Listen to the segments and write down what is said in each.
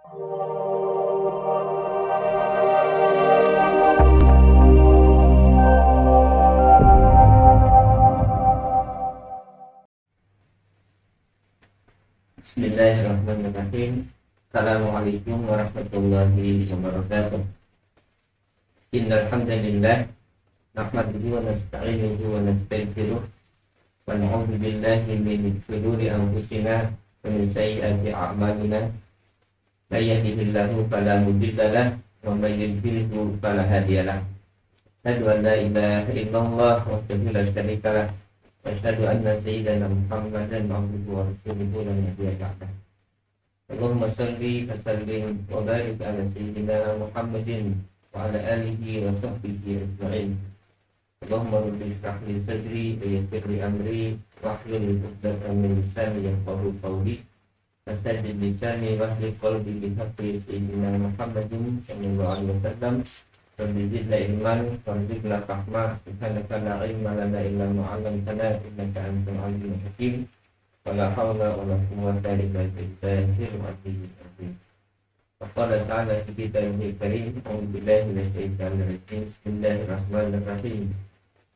Bismillahirrahmanirrahim. Assalamualaikum warahmatullahi wabarakatuh. Innal hamdalillah nahmaduhu wa nasta'inuhu wa nastaghfiruh wa na'udzu billahi min shururi anfusina wa min sayyiati a'malina. May yahdihillahu fala mudilla lahu wa may yudlilhu fala hadiya lahu. Asyhadu an la ilaha illallah wahdahu la syarika lahu wa asyhadu anna sayyidana Muhammadan abduhu wa rasuluhu la nabiyya ba'dahu. Allahumma shalli wa sallim wa barik ala sayyidina Muhammadin wa ala alihi wa sahbihi ajma'in. Allahumma rabbi shrah li sadri wa yassir li amri wahlul 'uqdatam min lisani yafqahu qawli. Wastajdid lisani wahlul qalbi bi haqqi sayyidina Muhammadin sallallahu alaihi wasallam. Rabbi zidna ilman warzuqna fahma subhanaka la ilma lana illa ma 'allamtana innaka antal alimul hakim. Wala hawla wala quwwata illa billahil aliyyil azim. Qala ta'ala fi kitabihil karim, a'udzu billahi minasyaitonir rajim. Bismillahirrahmanirrahim.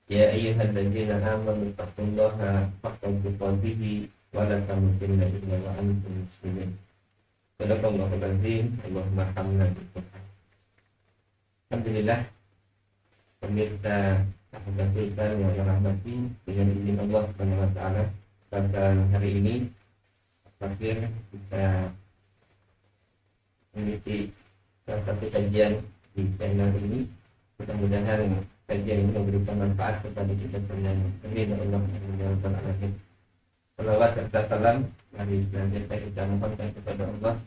Ya ayyuhalladzina amanu taqullaha haqqa tuqatih wa la tamutunna illa wa antum muslimun. Sadaqallahul azim. Allahumma hamdana bil Alhamdulillah, pemirsa sahabat kita yang dirahmati dengan izin Allah Subhanahu wa taala, pada hari ini akhir kita mengisi salah satu kajian di channel ini. Mudah-mudahan kajian ini memberikan manfaat kepada kita semua. Amin ya Allah ya rabbal alamin. Salawat serta salam mari senantiasa kita mohonkan kepada Allah.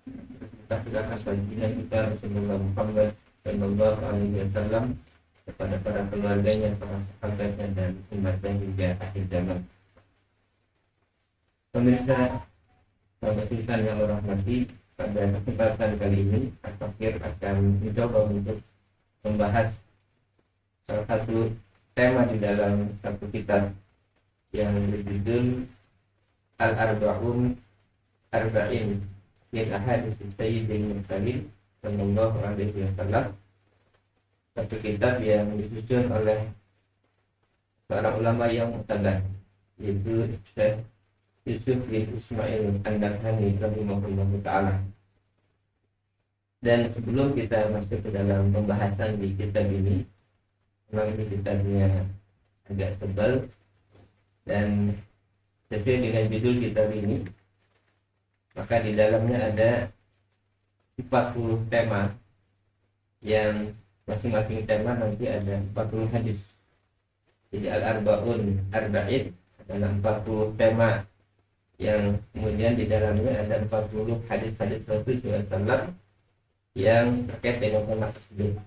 Kita silakan baginda kita Rasulullah Muhammad sallallahu alaihi wasallam, kepada para keluarganya, para sahabatnya dan umatnya hingga akhir zaman. Pemirsa sahabat kita yang rahmati, pada kesempatan kali ini Al-Fakir akan mencoba untuk membahas salah satu tema di dalam satu kitab yang berjudul Al-Arba'un Arba'in min Ahadits Sayyidil Mursalin sallallahu alaihi wasallam. Satu kitab yang disusun oleh seorang ulama yang muqtadah, yaitu Syekh Yusuf bin Ismail An-Nabhani rahimahullahu ta'ala. Dan sebelum kita masuk ke dalam pembahasan di kitab ini, memang ini kitabnya agak tebal, dan sesuai dengan judul kitab ini, maka di dalamnya ada 40 tema, yang masing-masing tema nanti ada 40 hadis. Jadi Al-Arba'un Arba'in adalah 40 tema yang kemudian di dalamnya ada 40 hadis-hadis Rasulullah SAW yang terkait dengan tema tersebut.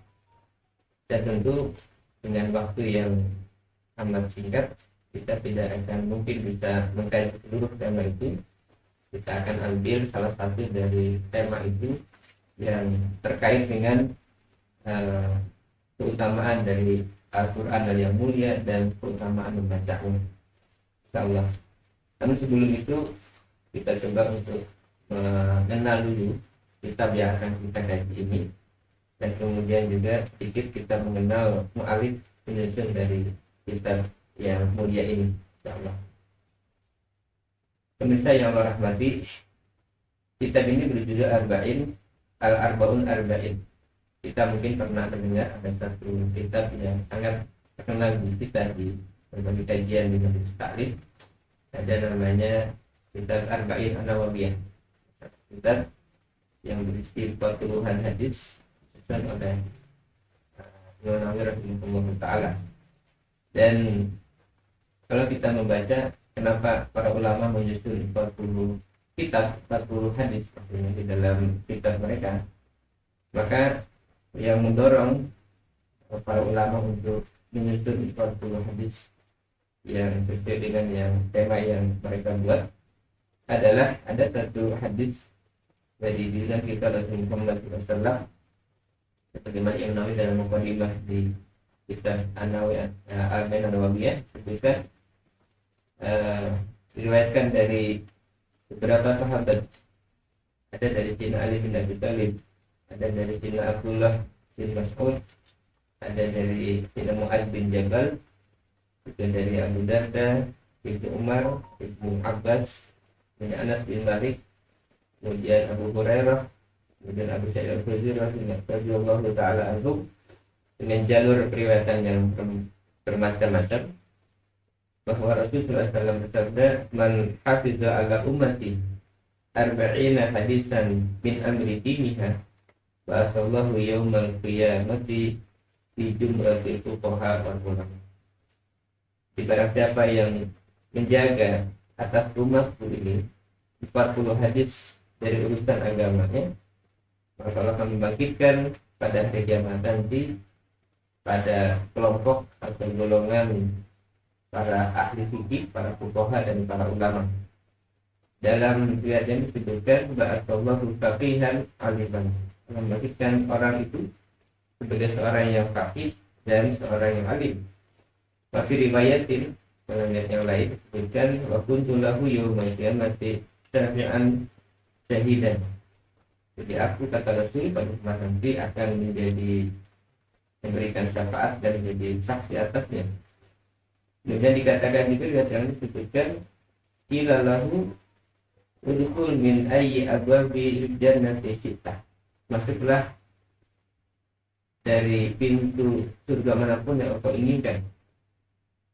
Dan tentu dengan waktu yang amat singkat, kita tidak akan mungkin bisa mengkaji seluruh tema itu. Kita akan ambil salah satu dari tema itu yang terkait dengan keutamaan dari Al-Quran yang mulia dan keutamaan membacanya, insyaallah. Namun sebelum itu kita coba untuk mengenal dulu kitab yang akan kita kaji ini, dan kemudian juga sedikit kita mengenal mu'alif penyusun dari kitab yang mulia ini, insyaallah. Pemirsa yang Allah rahmati, kitab ini berjudul Al-Arba'un Arba'in. Kita mungkin pernah mendengar ada satu kitab yang sangat terkenal di kita di berbagai kajian di majelis taklim. Ada namanya kitab Arba'in An-Nawawiyah, kitab yang berisi 40-an hadis disusun oleh Imam Nawawi rahimahullah ta'ala. Dan kalau kita membaca kenapa para ulama menyusun 40 kitab, 40 hadis maksudnya di dalam kitab mereka, maka yang mendorong para ulama untuk menyusun 40 hadis yang sesuai dengan yang tema yang mereka buat adalah ada satu hadis dari bilang kita Rasulullah SAW, sebagaimana Imam Nawawi dalam muqaddimah di kitab An-Nawawiyah sebutkan, diriwayatkan dari beberapa sahabat ada dari Sayyidina Ali bin Abi Thalib, ada dari Sayyidina Abdullah bin Mas'ud, ada dari Sayyidina Mu'adz bin Jabal, juga dari Abu Darda, Ibnu Umar, Ibnu Abbas, dari Anas bin Malik, kemudian Abu Hurairah, kemudian Abu Sa'id Al-Khudri radhiyallahu ta'ala anhu, dengan jalur periwayatan yang bermacam-macam, bahwa Rasulullah SAW bersabda, man hafiza ala ummati arba'ina hadisan min amri diniha wa asallahu yawmal qiyamati fi jumratil fuqaha wal ulama. Barang siapa yang menjaga atas umatku ini 40 hadis dari urusan agamanya, maka Allah akan membangkitkan pada hari kiamat nanti pada kelompok atau golongan para ahli fikih, para fuqaha dan para ulama. Dalam riwayat yang disebutkan ba'atsallahu faqihan aliman, membangkitkan orang itu sebagai seorang yang faqih dan seorang yang alim. Tapi riwayatin dalam riwayat yang lain disebutkan wa kuntu lahu yaumal qiyamati syafi'an syahidan. Jadi aku, kata Rasul, pada saat nanti akan menjadi memberikan syafaat dan menjadi saksi atasnya. Kemudian dikatakan juga riwayat yang disebutkan ila lahu udkhul min ayyi abwabi jannati syi'ta. Masuklah dari pintu surga manapun yang engkau inginkan.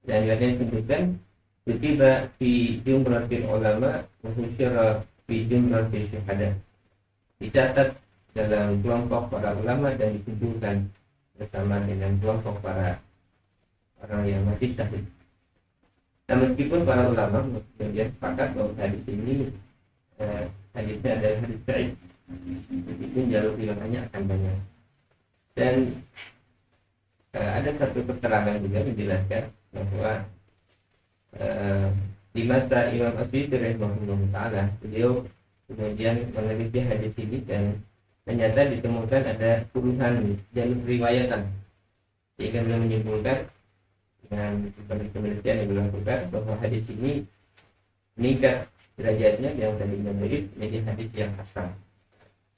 Dan yang disebutkan kutiba fi jumratil ulama wa husyira fi jumratil syuhada. Dicatat dalam kelompok para ulama dan dikumpulkan bersama dengan kelompok para orang yang mati syahid. Nah, meskipun para ulama kemudian sepakat bahwa hadis ini hadisnya adalah hadis sahih, meskipun jalur riwayatnya akan banyak. Dan ada satu keterangan juga menjelaskan bahwa di masa Imam Asy'ari rahimahullah taala, beliau kemudian meneliti hadis ini dan ternyata ditemukan ada puluhan jalur riwayatan, sehingga beliau menyimpulkan dengan penelitian yang dilakukan bahwa hadis ini meningkat derajatnya yang tadinya dhaif menjadi hadis yang hasan.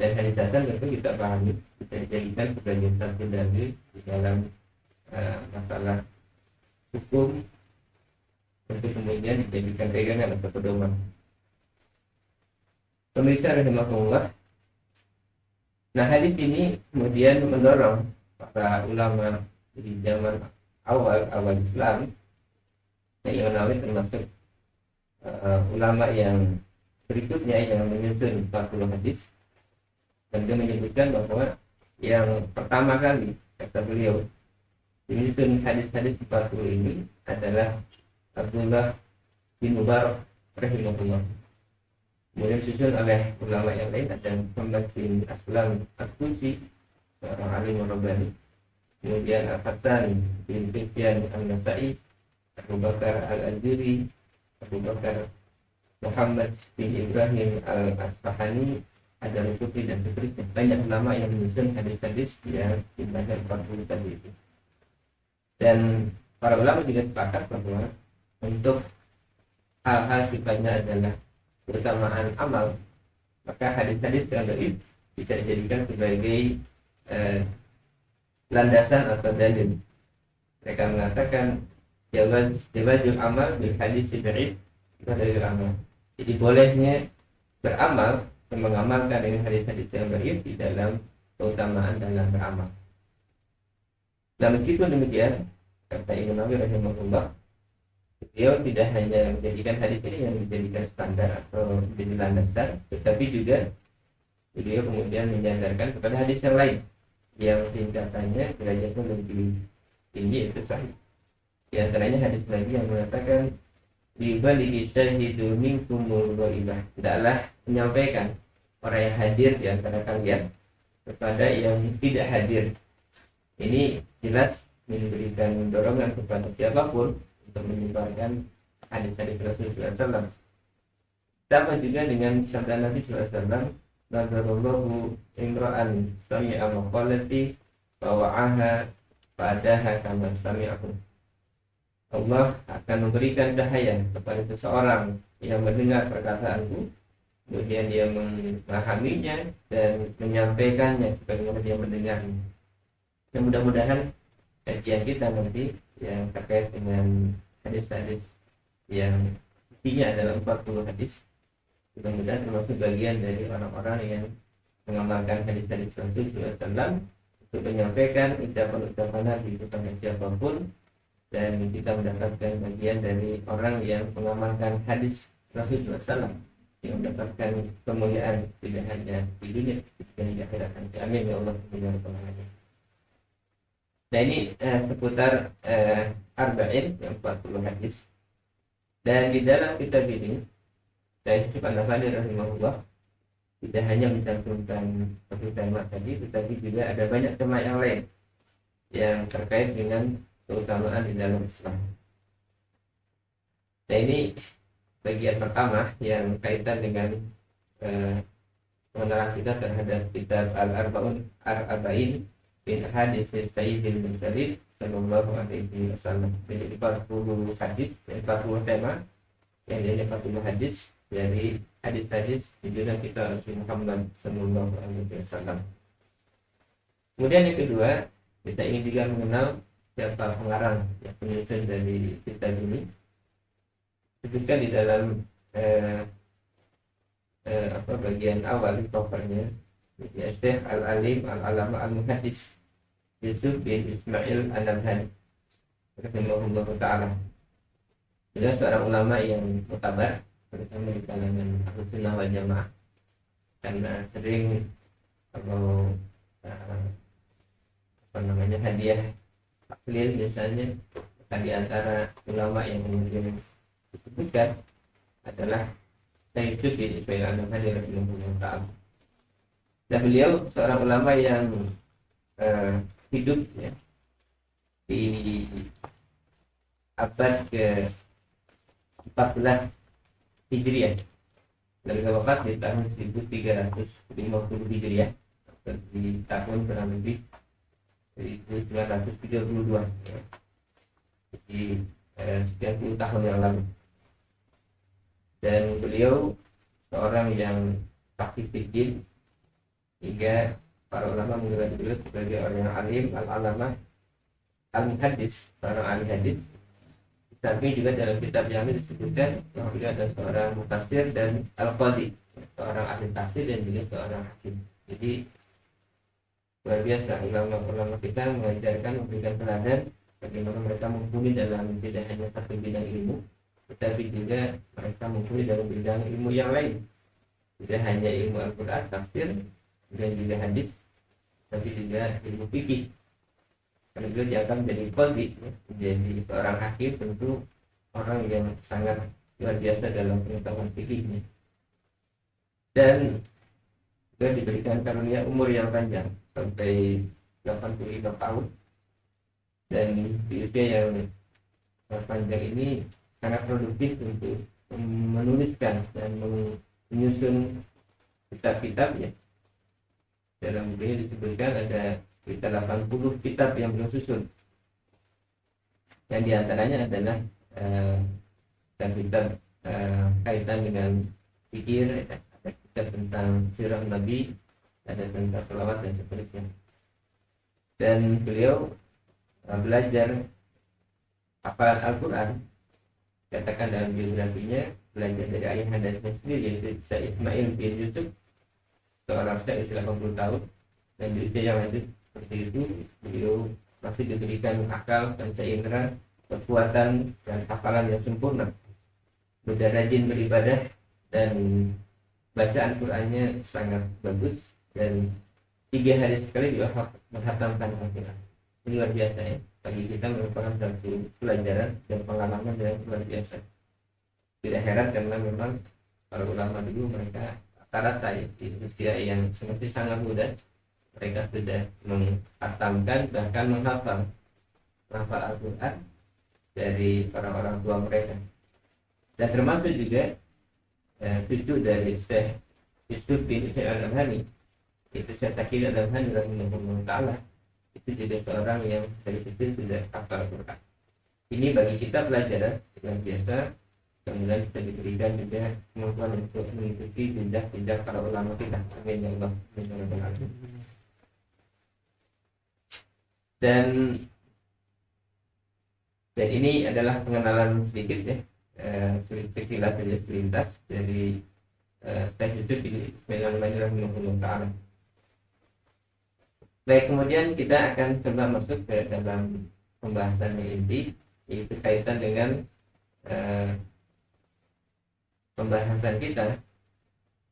Dan hadis hasan tentu kita pahami bisa dijadikan sebagai satu dalil di dalam masalah hukum untuk kemudian dijadikan pegangan atau pedoman. Pemirsa rahimahullah, nah hadis ini kemudian mendorong para ulama di zaman awal Islam, yang Nawawi termasuk ulama yang berikutnya yang menyusun 40 hadis, dan dia menyebutkan bahwa yang pertama kali, kata beliau, menyusun hadis-hadis 40 ini adalah Abdullah bin Mubarak rahimahullah. Kemudian disusun oleh ulama yang lain ada Muhammad bin Aslam At-Tusi, seorang alim rabbani. Kemudian Al-Hasan bin Sufyan An-Nasa'i, Abu Bakar Al-Ajuri, Abu Bakar Muhammad bin Ibrahim Al-Asfahani, ada Al-Qutubi dan seterusnya. Banyak ulama yang menyusun hadis-hadis yang jumlahnya 40 tadi itu. Dan para ulama juga sepakat bahwa untuk hal-hal sifatnya adalah keutamaan amal, maka hadis-hadis yang dhaif bisa dijadikan sebagai landasan atau dalil. Mereka mengatakan jawazul amal bil hadis dhaif itu dalil amal. Jadi bolehnya beramal dan mengamalkan dengan hadis-hadis yang dhaif di dalam keutamaan dalam beramal. Nah, meskipun demikian, kata Imam Nawawi rahimahullah, beliau tidak hanya menjadikan hadis ini yang dijadikan standar atau menjadi landasan, tetapi juga beliau kemudian menyandarkan kepada hadis yang lain yang tingkatannya derajatnya lebih tinggi, yaitu sahih. Di antaranya hadis lagi yang mengatakan libalihi syahidu minkumul ghaibah, tidaklah menyampaikan orang yang hadir di antara kalian kepada yang tidak hadir. Ini jelas memberikan dorongan kepada siapapun untuk menyebarkan hadis-hadis Rasulullah SAW. Sama juga dengan sabda Nabi SAW, Nadarullahu imra'an sami'a maqalati fawa'aha fa'adaha kama sami'ahu. Allah akan memberikan cahaya kepada seseorang yang mendengar perkataanku, kemudian dia memahaminya dan menyampaikannya sebagaimana dia mendengarnya. Dan mudah-mudahan kajian kita nanti yang terkait dengan hadis-hadis yang isinya adalah 40 hadis, mudah-mudahan termasuk bagian dari orang-orang yang mengamalkan hadis-hadis Rasulullah SAW untuk menyampaikan ucapan-ucapan Nabi kepada siapapun, dan kita mendapatkan bagian dari orang yang mengamalkan hadis Rasulullah SAW yang mendapatkan kemuliaan tidak hanya di dunia dan di akhirat. Amin ya Allah. Nah ini seputar arba'in yang 40 hadis. Dan di dalam kitab ini Syekh Yusuf An-Nabhani rahimahullah tidak hanya mencantumkan satu tema tadi, tetapi juga ada banyak tema yang lain yang terkait dengan keutamaan di dalam Islam. Nah ini bagian pertama yang kaitan dengan pengenalan kita terhadap kitab Al-Arba'in bin Hadis Sayyidil Mursalin sallallahu alaihi wasallam. Jadi 40 hadis, 40 tema yang jadi 40 hadis dari hadis-hadis junjungan kita Rasulullah Muhammad sallallahu alaihi wasallam. Kemudian yang kedua, kita ingin juga mengenal siapa pengarang yang penyusun dari kitab ini. Sebutkan di dalam bagian awal di covernya, ya, Syekh Al-Alim Al-Alama Al-Muhaddis Yusuf bin Ismail An-Nabhani rahimahullah ta'ala. Dia seorang ulama yang mutabar, terutama di kalangan Ahlus Sunnah wal Jamaah, karena sering kalau hadiah taklil misalnya, di antara ulama yang kemudian disebutkan adalah Syekh Yusuf bin Ismail An-Nabhani rahimahullah ta'ala. Dan beliau seorang ulama yang hidup ya, di abad ke-14 Hijriah, dan beliau wafat di tahun 1350 Hijriah, di tahun kurang lebih 1932 ya. Jadi sekian puluh tahun yang lalu. Dan beliau seorang yang fakih fikih, hingga para ulama mengenal beliau sebagai orang yang alim, al-alamah, al-muhaddis, seorang ahli hadis. Tapi juga dalam kitab yang disebutkan bahwa beliau adalah seorang mufasir dan al-qadhi, seorang ahli tafsir dan juga seorang hakim. Jadi luar biasa ulama-ulama kita mengajarkan, memberikan teladan bagaimana mereka mumpuni dalam tidak hanya satu bidang ilmu, tetapi juga mereka mumpuni dalam bidang ilmu yang lain. Tidak hanya ilmu Al-Quran, tafsir, dan juga hadis, tapi juga ilmu fikih. Karena beliau dianggap menjadi qadhi, menjadi seorang hakim, tentu orang yang sangat luar biasa dalam pengetahuan fikihnya. Dan beliau diberikan karunia umur yang panjang sampai 85 tahun. Dan di usia yang panjang ini sangat produktif untuk menuliskan dan menyusun kitab-kitab ya. Dalam bukunya disebutkan ada sekitar 80 kitab yang beliau susun. Yang diantaranya adalah kitab kaitan dengan fikir, ada kitab tentang sirah Nabi, ada tentang selawat dan seterusnya. Dan beliau belajar hafalan Al-Quran, katakan dalam biografinya, belajar dari ayah dan sendiri, yaitu Syekh Ismail bin Yusuf, seorang syekh usia 80 tahun, dan di usia yang lanjut seperti itu beliau masih diberikan akal dan indera, kekuatan dan hafalan yang sempurna, mudah rajin beribadah, dan bacaan Qurannya sangat bagus, dan 3 hari sekali juga menghatamkan Al-Quran. Ini luar biasa ya, bagi kita merupakan satu pelajaran dan pengalaman yang luar biasa. Tidak heran karena memang para ulama dulu mereka rata-rata ya, di usia yang sangat muda, mereka sudah menghatamkan bahkan menghafal Al-Quran dari para orang tua mereka. Dan termasuk juga cucu dari Syekh Yusuf bin Ismail An-Nabhani, itu Syekh Taqi An-Nabhani rahimahullah ta'ala, itu juga seorang yang dari kecil sudah hafal Al-Quran. Ini bagi kita pelajaran yang biasa Kemudian kita diberikan juga kemampuan untuk mengikuti jejak-jejak para ulama kita. Amin ya Allah. Amin ya Rabbal Alamin. Dan ini adalah pengenalan sedikit ya, sekilas saja selintas dari saya itu di Bismillahirrahmanirrahim. Baik, kemudian kita akan coba masuk ke dalam pembahasan yang inti, yaitu kaitan dengan pembahasan kita,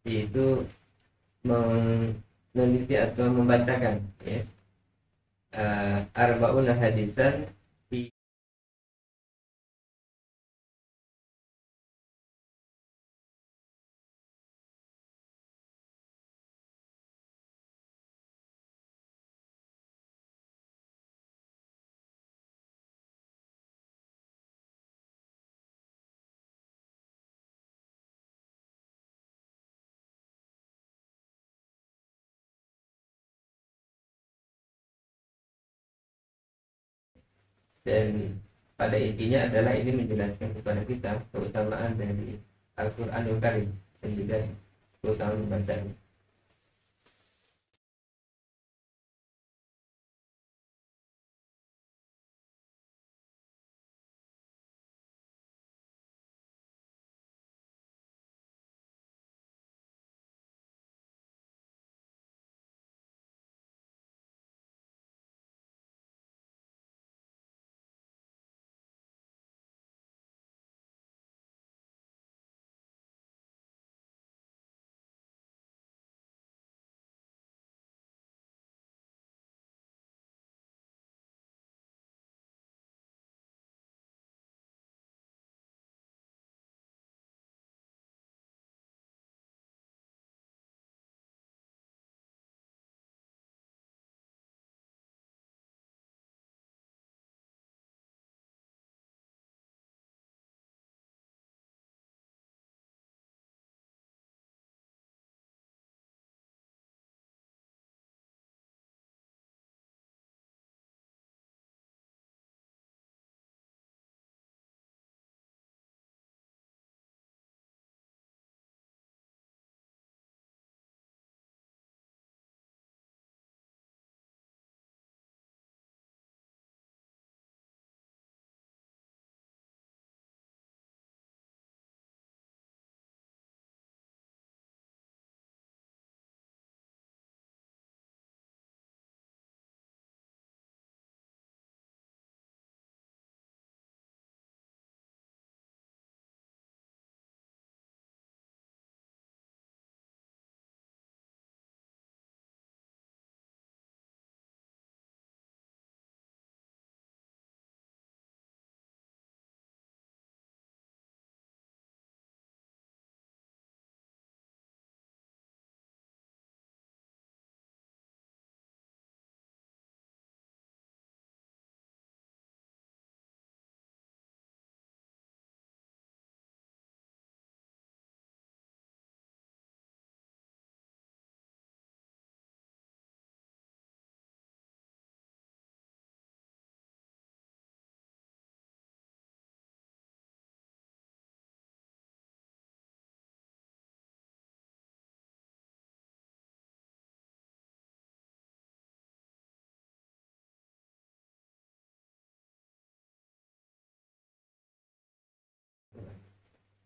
yaitu meneliti atau membacakan ya, arba'un hadisan fi dan pada intinya adalah ini menjelaskan kepada kita keutamaan dari Al-Qur'anul Karim dan juga keutamaan membacanya.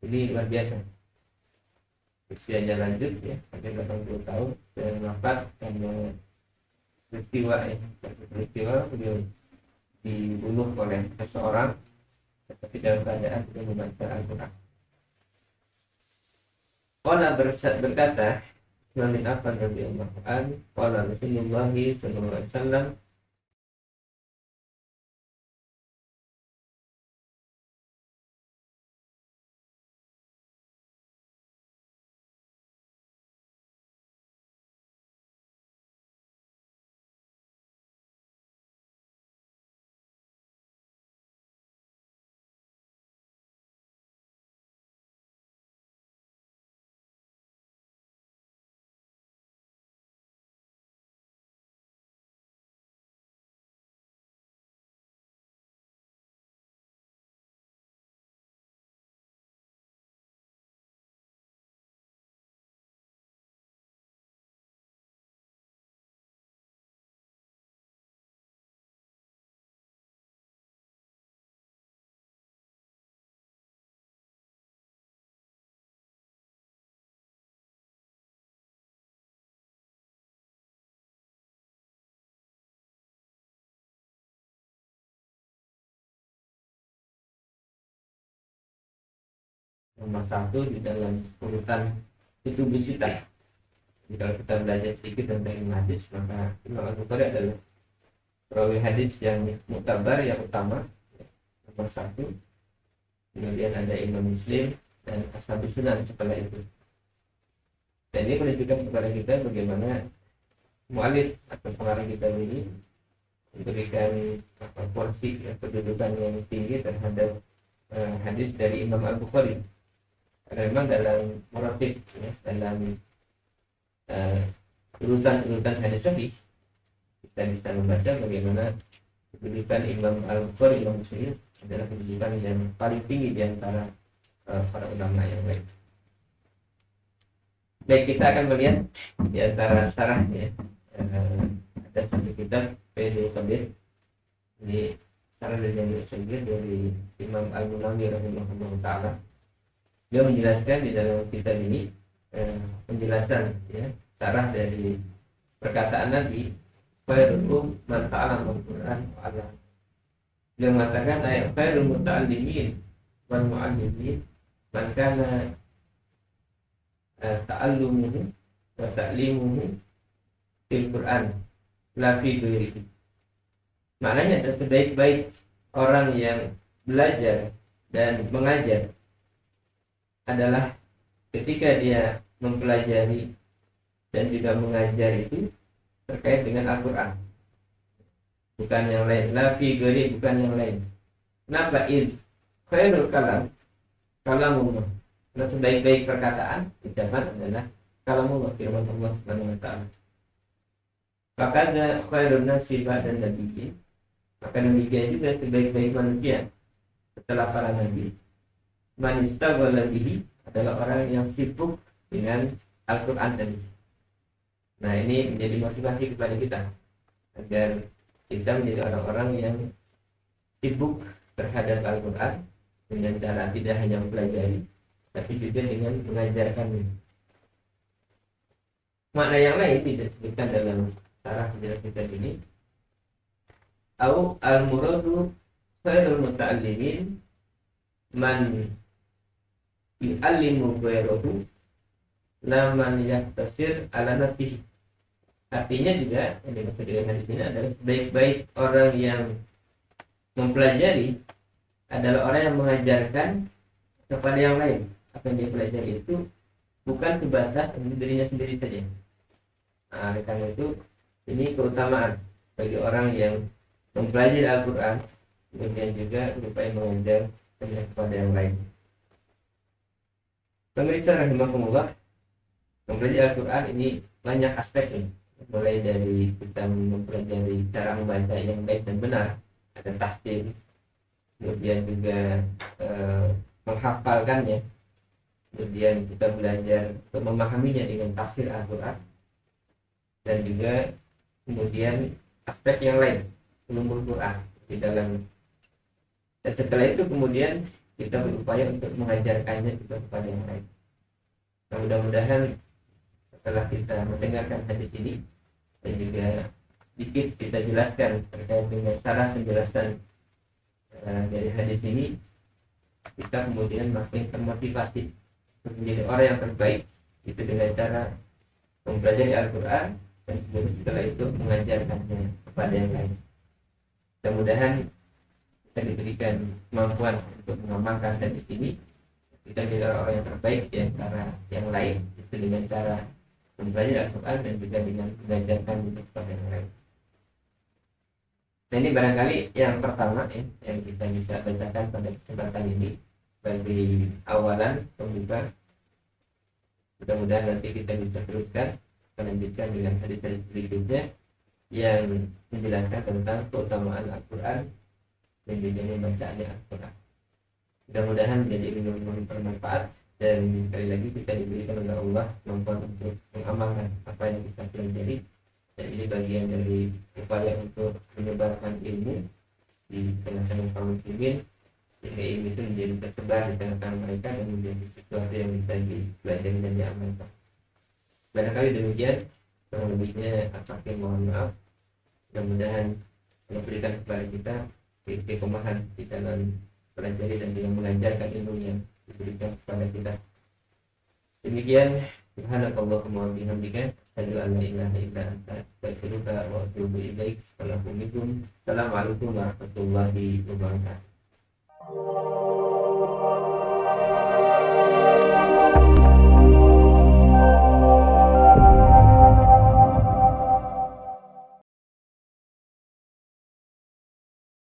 Jadi luar biasa, usianya lanjut ya sampai 80 tahun dan wafat karena peristiwa beliau dibunuh oleh seseorang tetapi dalam keadaan beliau membaca Al-Quran. Qala berkata Imam bin Affan radhiyallahu anhu, qala Rasulullah sallallahu alaihi wasallam, nomor satu di dalam urutan tubuh kita. Jadi kalau kita belajar sedikit tentang ilmu hadis, maka Imam Al-Bukhari adalah perawi hadis yang muktabar, yang utama, nomor satu. Kemudian ada Imam Muslim dan Ashabus Sunan setelah itu. Dan ini menunjukkan kepada kita bagaimana mu'alif atau pengarang kita ini memberikan porsi kedudukan yang tinggi terhadap hadis dari Imam Al-Bukhari. Karena memang dalam motif, ya, dalam urutan hadis sahih, kita bisa membaca bagaimana kedudukan Imam Al-Bukhari, Imam Muslim adalah kedudukan yang paling tinggi di antara para ulama yang lain. Baik, kita akan melihat di antara syarahnya. Ada satu kitab Faidul Qadir, ini syarah dari Jami' As-Saghir dari Imam Al-Munawi rahimahullah ta'ala. Dia menjelaskan di dalam kitab ini penjelasan, ya, syarah dari perkataan Nabi, khairukum man ta'allama al-Qur'an wa 'allama. Dia mengatakan ayat khairul muta'allimin wal mu'allimin man kana ta'allumuhu wa ta'limuhu fil Qur'an la fi ghairihi. Maknanya adalah sebaik-baik orang yang belajar dan mengajar adalah ketika dia mempelajari dan juga mengajar itu terkait dengan Al-Quran, bukan yang lain. La fi ghairi, bukan yang lain. Kenapa? Khairul kalam kalamullah. Karena sebaik-baik perkataan ucapan adalah kalamullah, firman Allah Subhanahu wa taala. Maka ada khairun nasi ba'da nabiyyin. Maka demikian juga sebaik-baik manusia setelah para nabi, man istaghala bihi, adalah orang yang sibuk dengan Al-Quran tadi. Nah, ini menjadi motivasi kepada kita agar kita menjadi orang-orang yang sibuk terhadap Al-Quran dengan cara tidak hanya mempelajari, tapi juga dengan mengajarkannya. Makna yang lain tidak disebutkan dalam syarah penjelasan kitab ini. Au al-muradu khairul muta'allimin man yu'allimu ghayrahu la man yahtasir ala nafsihi. Artinya juga yang dimaksud dengan di sini adalah sebaik-baik orang yang mempelajari adalah orang yang mengajarkan kepada yang lain. Apa yang dia pelajari itu bukan sebatas untuk dirinya sendiri saja. Nah, oleh karena itu ini keutamaan bagi orang yang mempelajari Al-Quran, kemudian juga berupaya mengajar kepada yang lain. Pemirsa rahimahumullah, mempelajari Al-Quran ini banyak aspeknya. Mulai dari kita mempelajari cara membaca yang baik dan benar, ada tahsin, kemudian juga menghafalkannya, kemudian kita belajar untuk memahaminya dengan tafsir Al-Quran, dan juga kemudian aspek yang lain, ulumul Quran di dalam. Dan setelah itu kemudian kita berupaya untuk mengajarkannya juga kepada yang lain. Nah, mudah-mudahan setelah kita mendengarkan hadis ini dan juga sedikit kita jelaskan terkait dengan cara penjelasan dari hadis ini, kita kemudian makin termotivasi untuk menjadi orang yang terbaik, itu dengan cara mempelajari Al-Quran dan kemudian setelah itu mengajarkannya kepada yang lain. Mudah-mudahan kita diberikan kemampuan untuk mengamalkan hadis ini, kita menjadi orang yang terbaik di antara yang lain, itu dengan cara mempelajari Al-Quran dan juga dengan mengajarkan kepada yang lain. Nah, ini barangkali yang pertama yang kita bisa bacakan pada kesempatan ini sebagai awalan pembuka. Mudah-mudahan nanti kita bisa teruskan melanjutkan dengan hadis-hadis berikutnya yang menjelaskan tentang keutamaan Al-Quran dan juga membacaannya Al-Quran. Mudah-mudahan menjadi ilmu yang bermanfaat, dan sekali lagi kita diberikan oleh Allah kemampuan untuk mengamalkan apa yang kita pelajari, dan ini bagian dari upaya untuk menyebarkan ilmu di tengah-tengah kaum muslimin, sehingga ilmu itu menjadi tersebar di tengah-tengah mereka dan menjadi sesuatu yang bisa dipelajari dan diamalkan. Barangkali demikian, kurang lebihnya apakah mohon maaf. Mudah-mudahan memberikan kepada kita istiqomahan di dalam pelajari dan juga mengajarkan ilmu yang diberikan kepada Demikian, subhanakallahumma wa bihamdika, asyhadu an la ilaha illa anta, astaghfiruka wa atubu ilaik. Assalamualaikum warahmatullahi wabarakatuh.